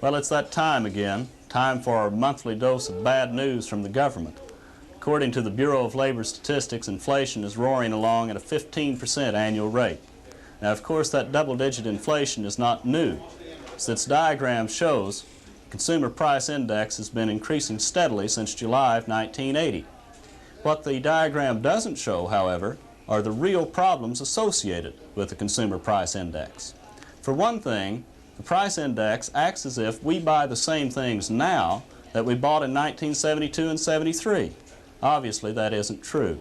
Well, it's that time again, time for our monthly dose of bad news from the government. According to the Bureau of Labor Statistics, inflation is roaring along at a 15% annual rate. Now, of course, that double-digit inflation is not new. As its diagram shows, the Consumer Price Index has been increasing steadily since July of 1980. What the diagram doesn't show, however, are the real problems associated with the Consumer Price Index. For one thing, the price index acts as if we buy the same things now that we bought in 1972 and 73. Obviously, that isn't true.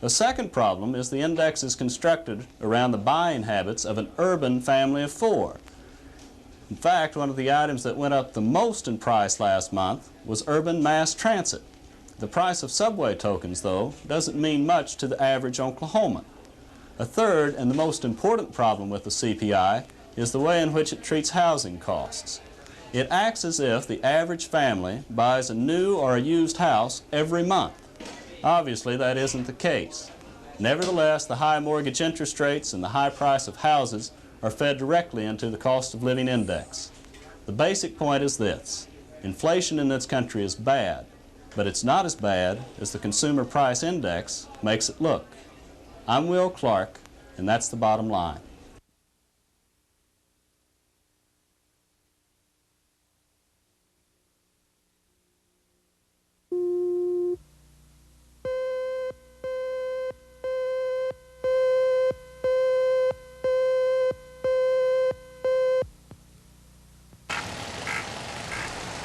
The second problem is the index is constructed around the buying habits of an urban family of four. In fact, one of the items that went up the most in price last month was urban mass transit. The price of subway tokens, though, doesn't mean much to the average Oklahoman. A third and the most important problem with the C.P.I. is the way in which it treats housing costs. It acts as if the average family buys a new or a used house every month. Obviously, that isn't the case. Nevertheless, the high mortgage interest rates and the high price of houses are fed directly into the cost of living index. The basic point is this: inflation in this country is bad, but it's not as bad as the Consumer Price Index makes it look. I'm Will Clark, and that's the bottom line.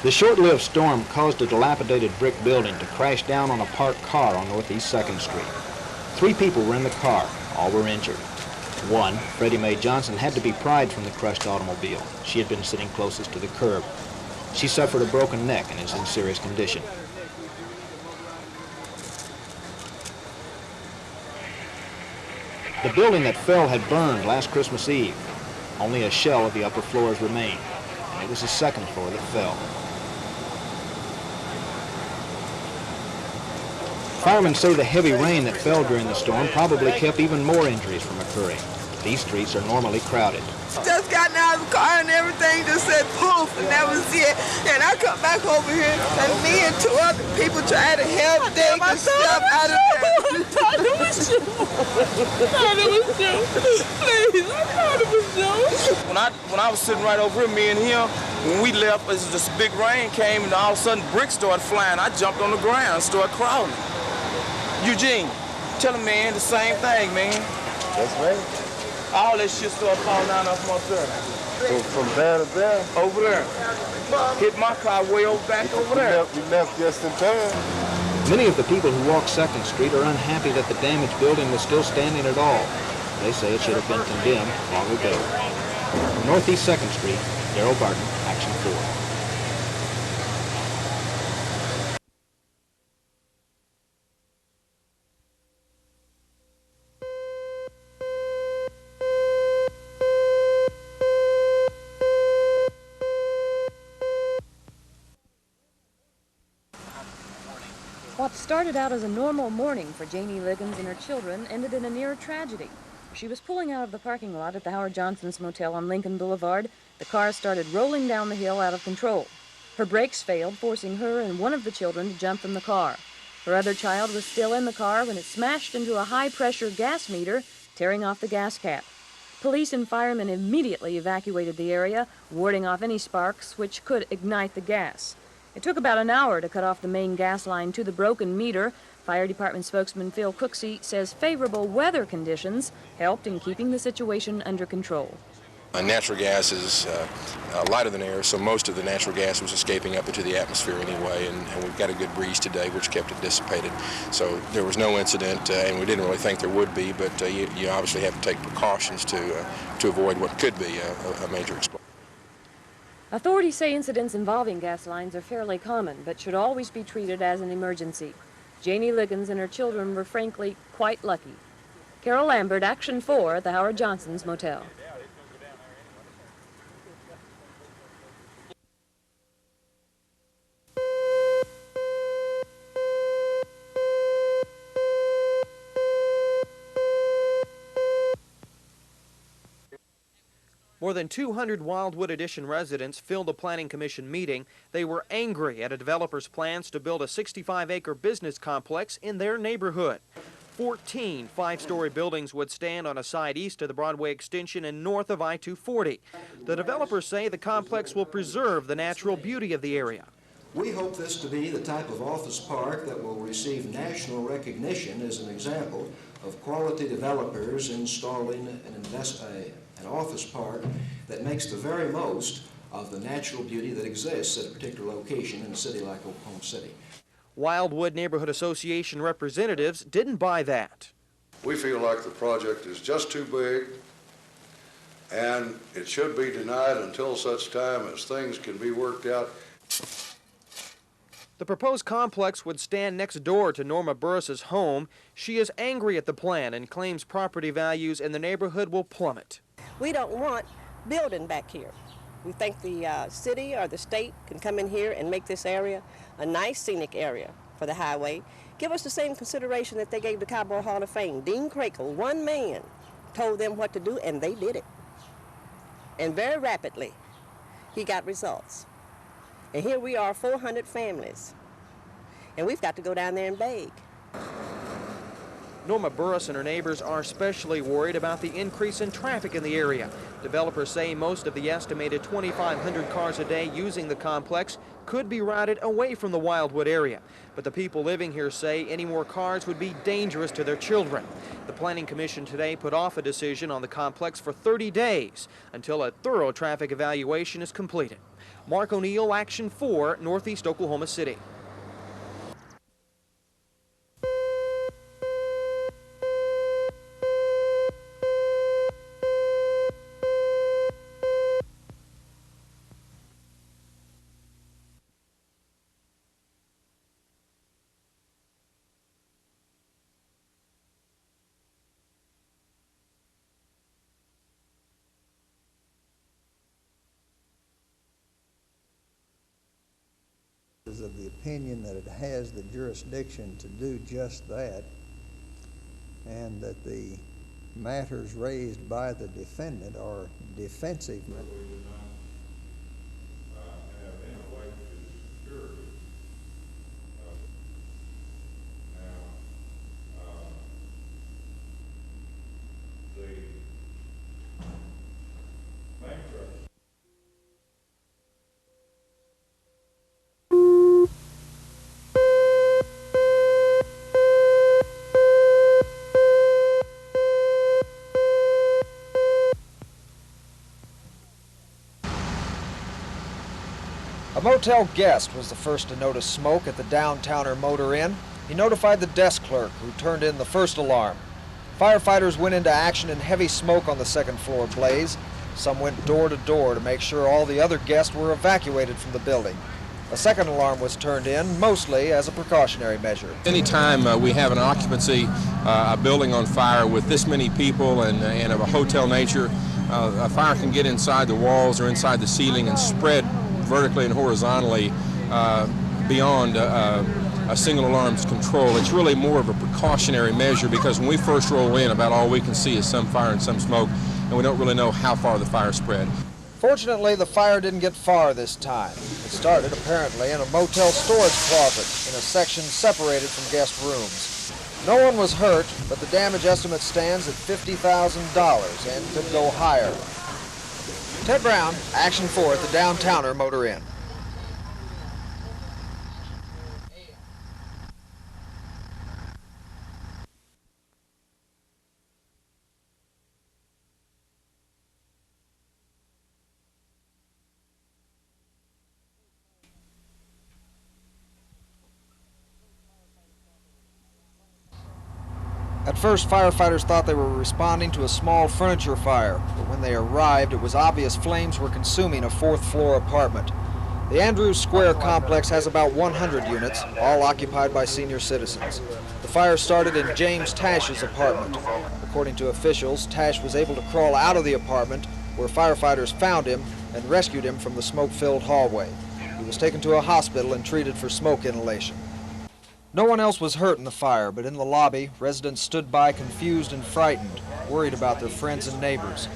The short-lived storm caused a dilapidated brick building to crash down on a parked car on Northeast 2nd Street. 3 people were in the car. All were injured. One, Freddie Mae Johnson, had to be pried from the crushed automobile. She had been sitting closest to the curb. She suffered a broken neck and is in serious condition. The building that fell had burned last Christmas Eve. Only a shell of the upper floors remained, and it was the second floor that fell. Firemen say the heavy rain that fell during the storm probably kept even more injuries from occurring. These streets are normally crowded. Just got out of the car and everything just said poof, and that was it. And I come back over here, and me and 2 other people tried to help dig the stuff out of there. I thought it was you. I thought it was you. Please, I thought it was you. When I was sitting right over here, me and him, when we left, this big rain came, and all of a sudden bricks started flying. I jumped on the ground and started crawling. Eugene, tell him, man, the same thing, man. That's right. All that shit started falling down off my there. From there to there? Over there. Hit my car way over back over there. We left just in time. Many of the people who walk 2nd Street are unhappy that the damaged building was still standing at all. They say it should have been condemned long ago. From Northeast 2nd Street, Darrell Barton, Action 4. What started out as a normal morning for Janie Liggins and her children ended in a near tragedy. She was pulling out of the parking lot at the Howard Johnson's Motel on Lincoln Boulevard. The car started rolling down the hill out of control. Her brakes failed, forcing her and one of the children to jump from the car. Her other child was still in the car when it smashed into a high-pressure gas meter, tearing off the gas cap. Police and firemen immediately evacuated the area, warding off any sparks which could ignite the gas. It took about an hour to cut off the main gas line to the broken meter. Fire Department spokesman Phil Cooksey says favorable weather conditions helped in keeping the situation under control. Natural gas is lighter than air, so most of the natural gas was escaping up into the atmosphere anyway, and we've got a good breeze today, which kept it dissipated. So there was no incident, and we didn't really think there would be, but you obviously have to take precautions to avoid what could be a major explosion. Authorities say incidents involving gas lines are fairly common, but should always be treated as an emergency. Janie Liggins and her children were frankly quite lucky. Carol Lambert, Action 4 at the Howard Johnson's Motel. More More than 200 Wildewood Addition residents filled a planning commission meeting. They were angry at a developer's plans to build a 65-acre business complex in their neighborhood. 14 five-story buildings would stand on a side east of the Broadway extension and north of I-240. The developers say the complex will preserve the natural beauty of the area. We hope this to be the type of office park that will receive national recognition as an example of quality developers installing an office park that makes the very most of the natural beauty that exists at a particular location in a city like Oklahoma City. Wildewood Neighborhood Association representatives didn't buy that. We feel like the project is just too big and it should be denied until such time as things can be worked out. The proposed complex would stand next door to Norma Burris's home. She is angry at the plan and claims property values in the neighborhood will plummet. We don't want building back here. We think the city or the state can come in here and make this area a nice scenic area for the highway. Give us the same consideration that they gave the Cowboy Hall of Fame. Dean Crackle, one man, told them what to do, and they did it. And very rapidly, he got results. And here we are, 400 families, and we've got to go down there and beg. Norma Burris and her neighbors are especially worried about the increase in traffic in the area. Developers say most of the estimated 2,500 cars a day using the complex could be routed away from the Wildewood area. But the people living here say any more cars would be dangerous to their children. The Planning Commission today put off a decision on the complex for 30 days until a thorough traffic evaluation is completed. Mark O'Neill, Action 4, Northeast Oklahoma City. Is of the opinion that it has the jurisdiction to do just that, and that the matters raised by the defendant are defensive. A motel guest was the first to notice smoke at the Downtowner Motor Inn. He notified the desk clerk, who turned in the first alarm. Firefighters went into action in heavy smoke on the second floor blaze. Some went door to door to make sure all the other guests were evacuated from the building. A second alarm was turned in, mostly as a precautionary measure. Anytime we have an occupancy, a building on fire with this many people and of a hotel nature, a fire can get inside the walls or inside the ceiling and spread vertically and horizontally beyond a single alarm's control. It's really more of a precautionary measure because when we first roll in, about all we can see is some fire and some smoke, and we don't really know how far the fire spread. Fortunately, the fire didn't get far this time. It started apparently in a motel storage closet in a section separated from guest rooms. No one was hurt, but the damage estimate stands at $50,000 and could go higher. Ted Brown, Action 4 at the Downtowner Motor Inn. At first, firefighters thought they were responding to a small furniture fire, but when they arrived, it was obvious flames were consuming a fourth-floor apartment. The Andrews Square complex has about 100 units, all occupied by senior citizens. The fire started in James Tash's apartment. According to officials, Tash was able to crawl out of the apartment, where firefighters found him and rescued him from the smoke-filled hallway. He was taken to a hospital and treated for smoke inhalation. No one else was hurt in the fire, but in the lobby, residents stood by confused and frightened, worried about their friends and neighbors.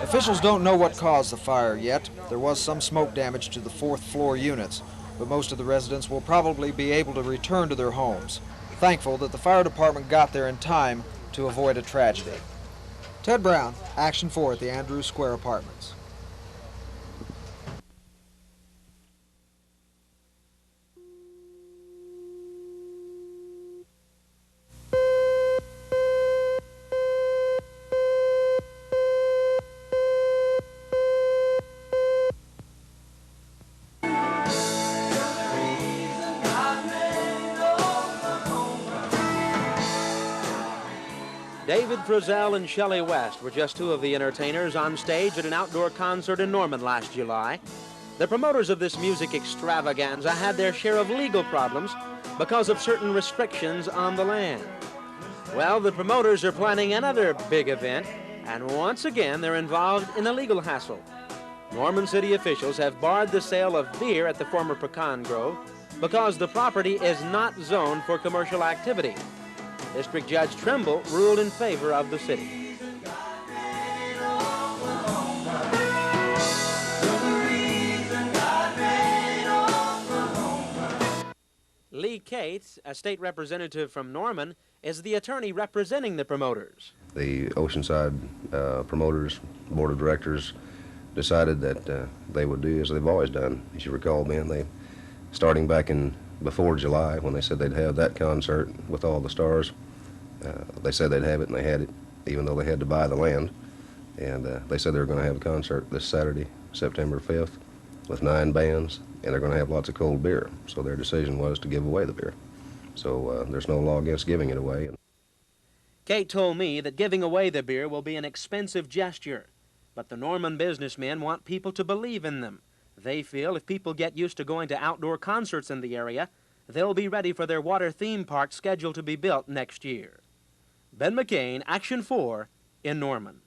Officials don't know what caused the fire yet. There was some smoke damage to the fourth floor units, but most of the residents will probably be able to return to their homes. Thankful that the fire department got there in time to avoid a tragedy. Ted Brown, Action 4 at the Andrews Square Apartments. David Frizzel and Shelly West were just two of the entertainers on stage at an outdoor concert in Norman last July. The promoters of this music extravaganza had their share of legal problems because of certain restrictions on the land. Well, the promoters are planning another big event, and once again they're involved in a legal hassle. Norman city officials have barred the sale of beer at the former pecan grove because the property is not zoned for commercial activity. District Judge Trimble ruled in favor of the city. Lee Cates, a state representative from Norman, is the attorney representing the promoters. The Oceanside promoters, board of directors, decided that they would do as they've always done. As you recall, Ben, starting back in before July, when they said they'd have that concert with all the stars, they said they'd have it, and they had it, even though they had to buy the land. And they said they were going to have a concert this Saturday, September 5th, with 9 bands, and they're going to have lots of cold beer. So their decision was to give away the beer. So there's no law against giving it away. Kate told me that giving away the beer will be an expensive gesture, but the Norman businessmen want people to believe in them. They feel if people get used to going to outdoor concerts in the area, they'll be ready for their water theme park scheduled to be built next year. Ben McCain, Action 4 in Norman.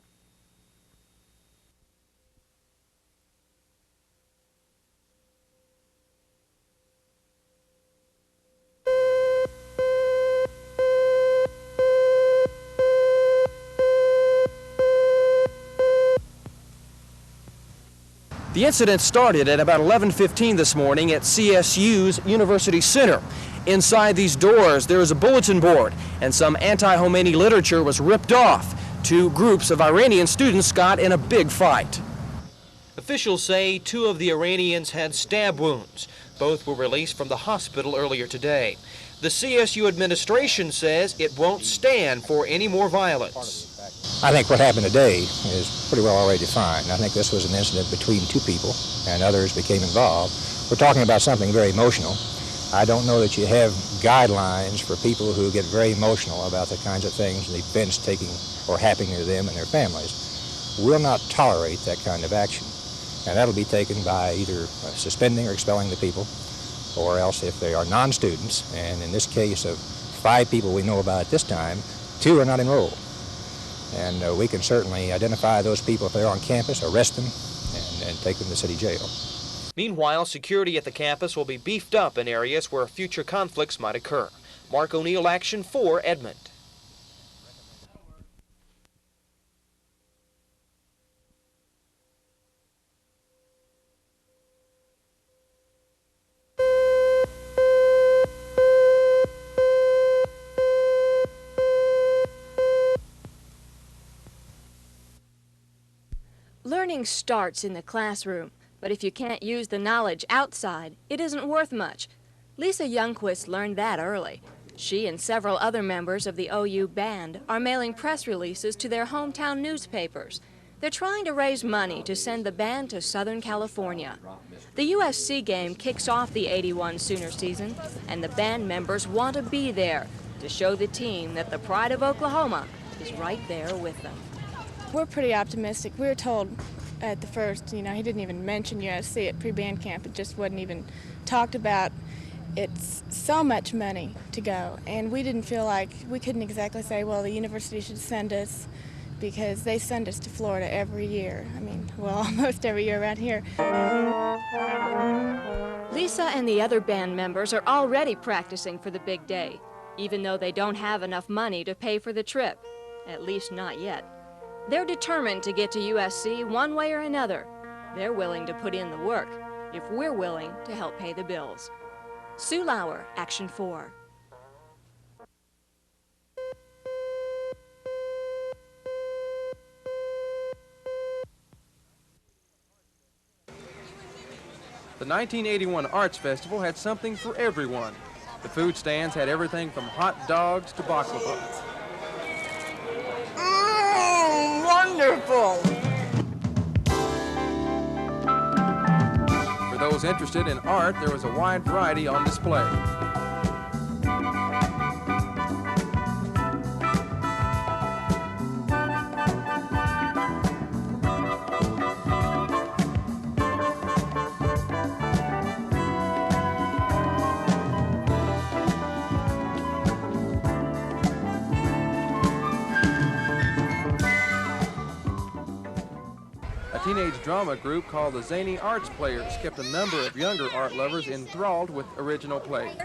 The incident started at about 11:15 this morning at CSU's University Center. Inside these doors, there is a bulletin board, and some anti-Khomeini literature was ripped off. 2 groups of Iranian students got in a big fight. Officials say 2 of the Iranians had stab wounds. Both were released from the hospital earlier today. The CSU administration says it won't stand for any more violence. I think what happened today is pretty well already defined. I think this was an incident between 2 people, and others became involved. We're talking about something very emotional. I don't know that you have guidelines for people who get very emotional about the kinds of things and events taking or happening to them and their families. We'll not tolerate that kind of action, and that'll be taken by either suspending or expelling the people, or else if they are non-students, and in this case of 5 people we know about at this time, 2 are not enrolled. And we can certainly identify those people if they're on campus, arrest them, and take them to city jail. Meanwhile, security at the campus will be beefed up in areas where future conflicts might occur. Mark O'Neill, Action 4, Edmond. Learning starts in the classroom, but if you can't use the knowledge outside, it isn't worth much. Lisa Youngquist learned that early. She and several other members of the OU band are mailing press releases to their hometown newspapers. They're trying to raise money to send the band to Southern California. The USC game kicks off the '81 Sooner season, and the band members want to be there to show the team that the pride of Oklahoma is right there with them. We're pretty optimistic. We were told at the first, he didn't even mention USC at pre-band camp. It just wasn't even talked about. It's so much money to go, and we didn't feel like, we couldn't exactly say, well, the university should send us, because they send us to Florida every year. Almost every year around here. Lisa and the other band members are already practicing for the big day, even though they don't have enough money to pay for the trip, at least not yet. They're determined to get to USC one way or another. They're willing to put in the work if we're willing to help pay the bills. Sue Lauer, Action 4. The 1981 Arts Festival had something for everyone. The food stands had everything from hot dogs to baklava. Wonderful! For those interested in art, there was a wide variety on display. A teenage drama group called the Zany Arts Players kept a number of younger art lovers enthralled with original play.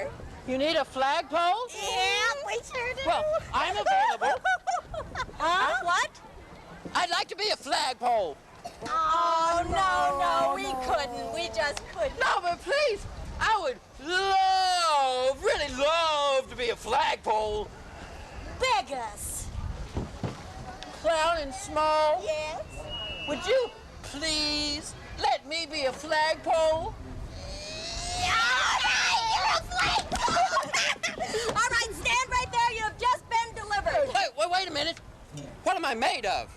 You need a flagpole? Yeah, we sure do. Well, I'm available. What? I'd like to be a flagpole. Oh, no, we couldn't. We just couldn't. No, but please, I would love, really love to be a flagpole. Beg us. Clown and small? Yes. Would you please let me be a flagpole? All right, you're a flagpole. All right, stand right there. You've just been delivered. Wait a minute. What am I made of?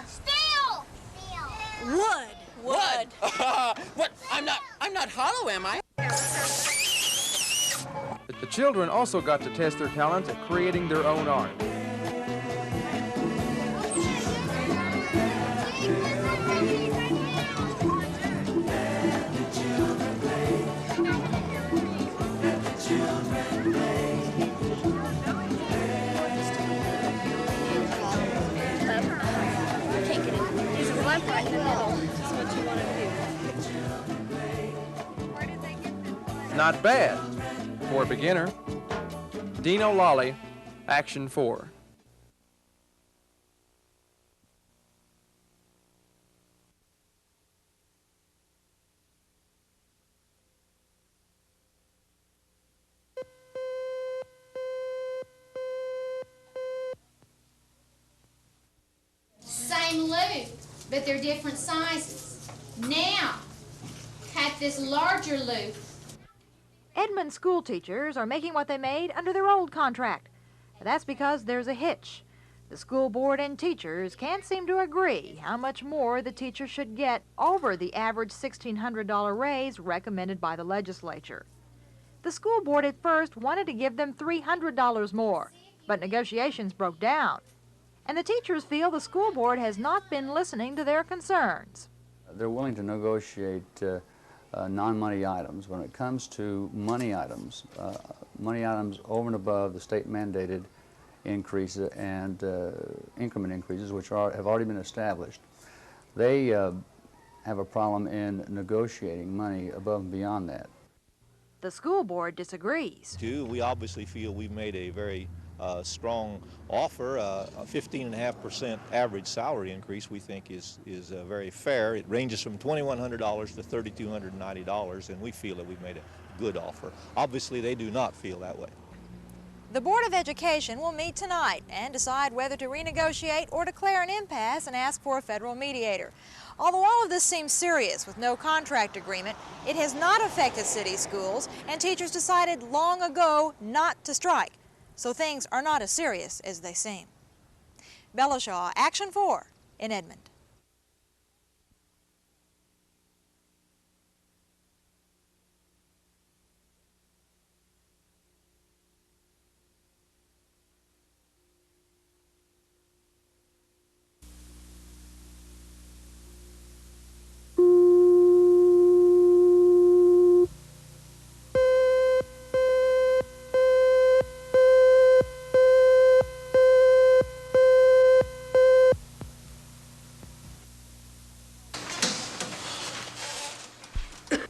Steel. Wood. Wood. What? I'm not hollow, am I? The children also got to test their talents at creating their own art. Right in the middle. That's what you want to do. Not bad for a beginner. Dino Lolly, Action 4. Same loop, but they're different sizes. Now, cut this larger loop. Edmond school teachers are making what they made under their old contract. But that's because there's a hitch. The school board and teachers can't seem to agree how much more the teachers should get over the average $1,600 raise recommended by the legislature. The school board at first wanted to give them $300 more, but negotiations broke down. And the teachers feel the school board has not been listening to their concerns. They're willing to negotiate non-money items. When it comes to money items over and above the state-mandated increases and increment increases, which have already been established, they have a problem in negotiating money above and beyond that. The school board disagrees. We obviously feel we've made a very strong offer. A 15.5% average salary increase we think is very fair. It ranges from $2,100 to $3,290, and we feel that we've made a good offer. Obviously, they do not feel that way. The Board of Education will meet tonight and decide whether to renegotiate or declare an impasse and ask for a federal mediator. Although all of this seems serious with no contract agreement, it has not affected city schools, and teachers decided long ago not to strike. So things are not as serious as they seem. Bella Shaw, Action 4 in Edmond.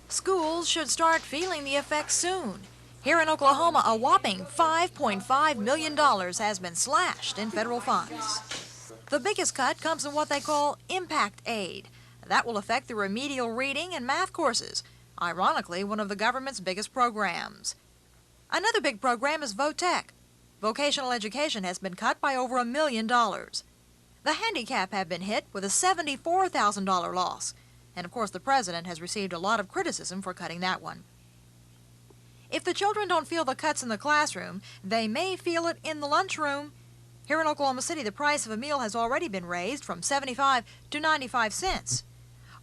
Schools should start feeling the effects soon. Here in Oklahoma, a whopping $5.5 million has been slashed in federal funds. The biggest cut comes in what they call impact aid. That will affect the remedial reading and math courses, ironically one of the government's biggest programs. Another big program is VOTEC. Vocational education has been cut by over $1 million. The handicap have been hit with a $74,000 loss. And of course the president has received a lot of criticism for cutting that one. If the children don't feel the cuts in the classroom, they may feel it in the lunchroom. Here in Oklahoma City, the price of a meal has already been raised from 75 to 95 cents.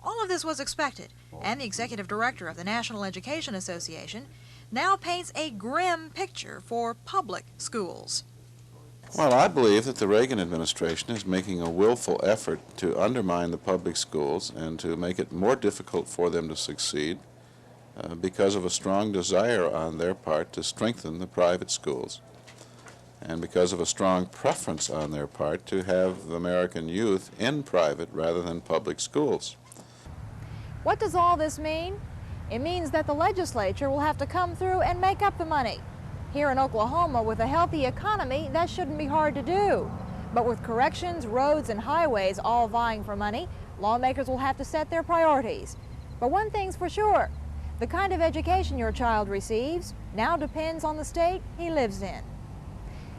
All of this was expected, and the executive director of the National Education Association now paints a grim picture for public schools. Well, I believe that the Reagan administration is making a willful effort to undermine the public schools and to make it more difficult for them to succeed because of a strong desire on their part to strengthen the private schools and because of a strong preference on their part to have the American youth in private rather than public schools. What does all this mean? It means that the legislature will have to come through and make up the money. Here in Oklahoma, with a healthy economy, that shouldn't be hard to do. But with corrections, roads, and highways all vying for money, lawmakers will have to set their priorities. But one thing's for sure, the kind of education your child receives now depends on the state he lives in.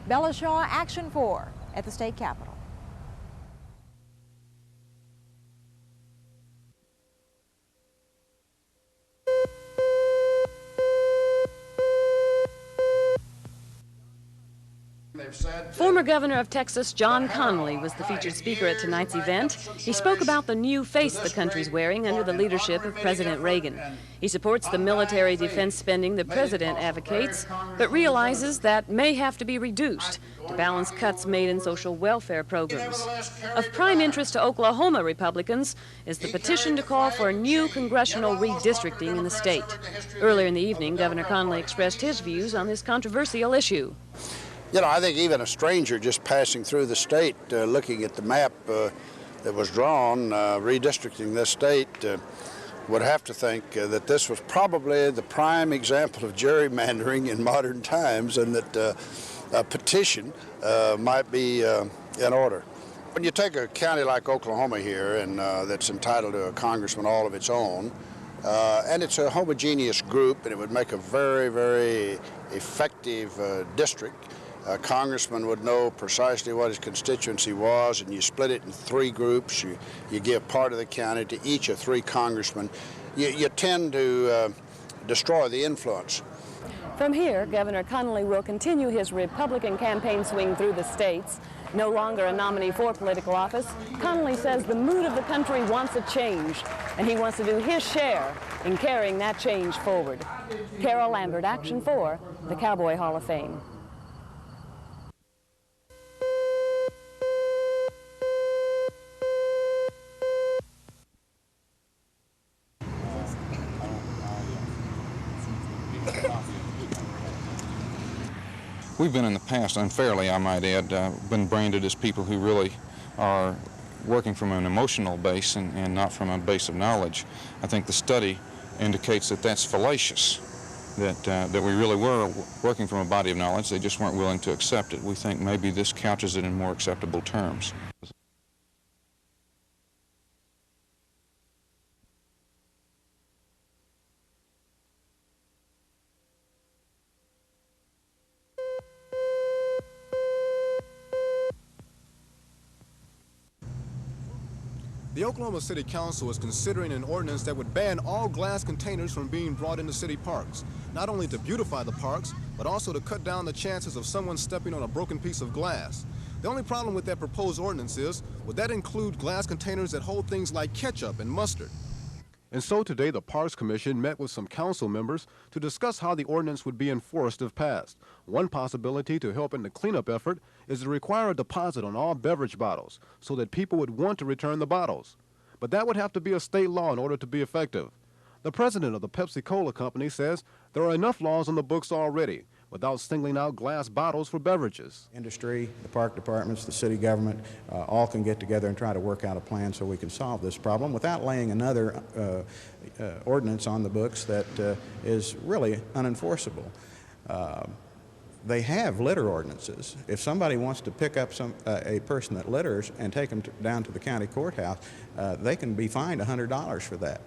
Bella Shaw, Action 4 at the state capitol. Former Governor of Texas John Connelly was the featured speaker at tonight's event. He spoke about the new face the country's wearing under the leadership of President Reagan. He supports the military defense spending the president advocates, but realizes that may have to be reduced to balance cuts made in social welfare programs. Of prime interest to Oklahoma Republicans is the petition to call for new congressional redistricting in the state. Earlier in the evening, Governor Connelly expressed his views on this controversial issue. You know, I think even a stranger just passing through the state, looking at the map that was drawn, redistricting this state, would have to think that this was probably the prime example of gerrymandering in modern times, and that a petition might be in order. When you take a county like Oklahoma here, and that's entitled to a congressman all of its own, and it's a homogeneous group, and it would make a very, very effective district. A congressman would know precisely what his constituency was, and you split it in 3 groups. You give part of the county to each of 3 congressmen. You tend to destroy the influence. From here, Governor Connelly will continue his Republican campaign swing through the states. No longer a nominee for political office, Connelly says the mood of the country wants a change, and he wants to do his share in carrying that change forward. Carol Lambert, Action 4, the Cowboy Hall of Fame. We've been in the past, unfairly I might add, been branded as people who really are working from an emotional base and not from a base of knowledge. I think the study indicates that that's fallacious, that we really were working from a body of knowledge. They just weren't willing to accept it. We think maybe this couches it in more acceptable terms. The Oklahoma City Council is considering an ordinance that would ban all glass containers from being brought into city parks, not only to beautify the parks, but also to cut down the chances of someone stepping on a broken piece of glass. The only problem with that proposed ordinance is, would that include glass containers that hold things like ketchup and mustard? And so today the Parks Commission met with some council members to discuss how the ordinance would be enforced if passed. One possibility to help in the cleanup effort is to require a deposit on all beverage bottles so that people would want to return the bottles. But that would have to be a state law in order to be effective. The president of the Pepsi-Cola company says there are enough laws on the books already without singling out glass bottles for beverages. Industry, the park departments, the city government, all can get together and try to work out a plan so we can solve this problem without laying another ordinance on the books that is really unenforceable. they have litter ordinances. If somebody wants to pick up a person that litters and take them down to the county courthouse, they can be fined $100 for that.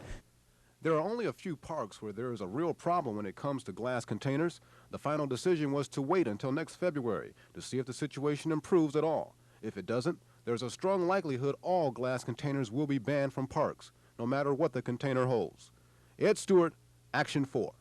There are only a few parks where there is a real problem when it comes to glass containers. The final decision was to wait until next February to see if the situation improves at all. If it doesn't, there's a strong likelihood all glass containers will be banned from parks, no matter what the container holds. Ed Stewart, Action 4.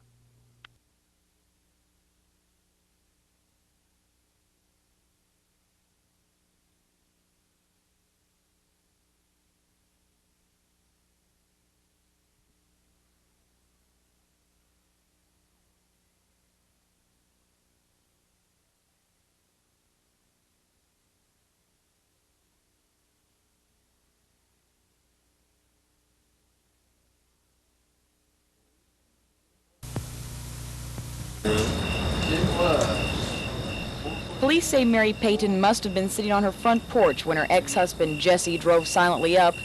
Police say Mary Payton must have been sitting on her front porch when her ex-husband Jesse drove silently up.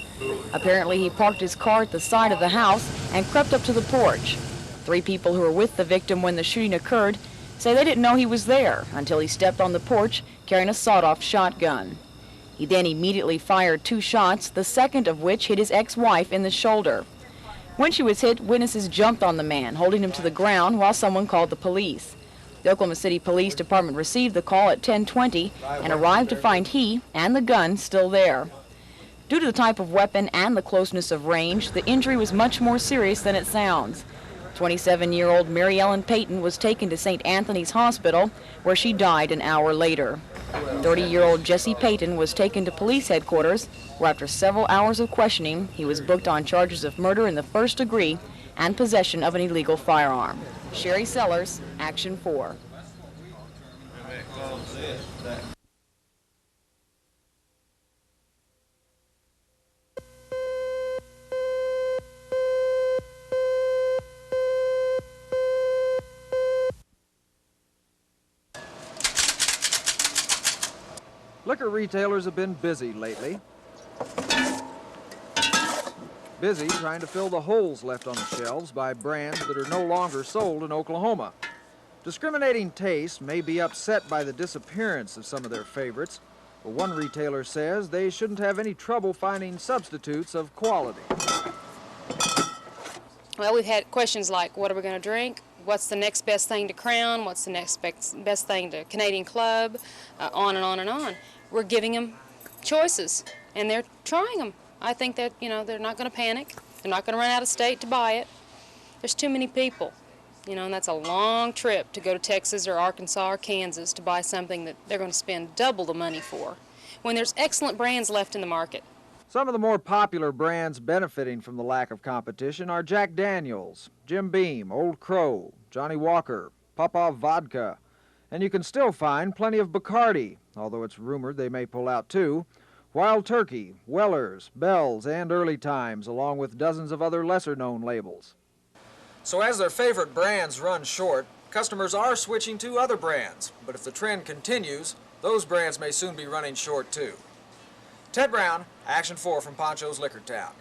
Apparently he parked his car at the side of the house and crept up to the porch. 3 people who were with the victim when the shooting occurred say they didn't know he was there until he stepped on the porch carrying a sawed-off shotgun. He then immediately fired 2 shots, the second of which hit his ex-wife in the shoulder. When she was hit, witnesses jumped on the man, holding him to the ground while someone called the police. The Oklahoma City Police Department received the call at 10:20 and arrived to find he and the gun still there. Due to the type of weapon and the closeness of range, the injury was much more serious than it sounds. 27-year-old Mary Ellen Payton was taken to St. Anthony's Hospital, where she died an hour later. 30-year-old Jesse Payton was taken to police headquarters, where after several hours of questioning, he was booked on charges of murder in the first degree and possession of an illegal firearm. Sherry Sellers, Action 4. Liquor retailers have been busy lately. Busy trying to fill the holes left on the shelves by brands that are no longer sold in Oklahoma. Discriminating taste may be upset by the disappearance of some of their favorites, but one retailer says they shouldn't have any trouble finding substitutes of quality. Well, we've had questions like, what are we going to drink? What's the next best thing to Crown? What's the next best thing to Canadian Club? On and on and on. We're giving them choices, and they're trying them. I think that, they're not going to panic. They're not going to run out of state to buy it. There's too many people, and that's a long trip to go to Texas or Arkansas or Kansas to buy something that they're going to spend double the money for, when there's excellent brands left in the market. Some of the more popular brands benefiting from the lack of competition are Jack Daniels, Jim Beam, Old Crow, Johnny Walker, Popov Vodka, and you can still find plenty of Bacardi, although it's rumored they may pull out too, Wild Turkey, Weller's, Bell's, and Early Times, along with dozens of other lesser-known labels. So as their favorite brands run short, customers are switching to other brands, but if the trend continues, those brands may soon be running short too. Ted Brown, Action 4 from Poncho's Liquor Town.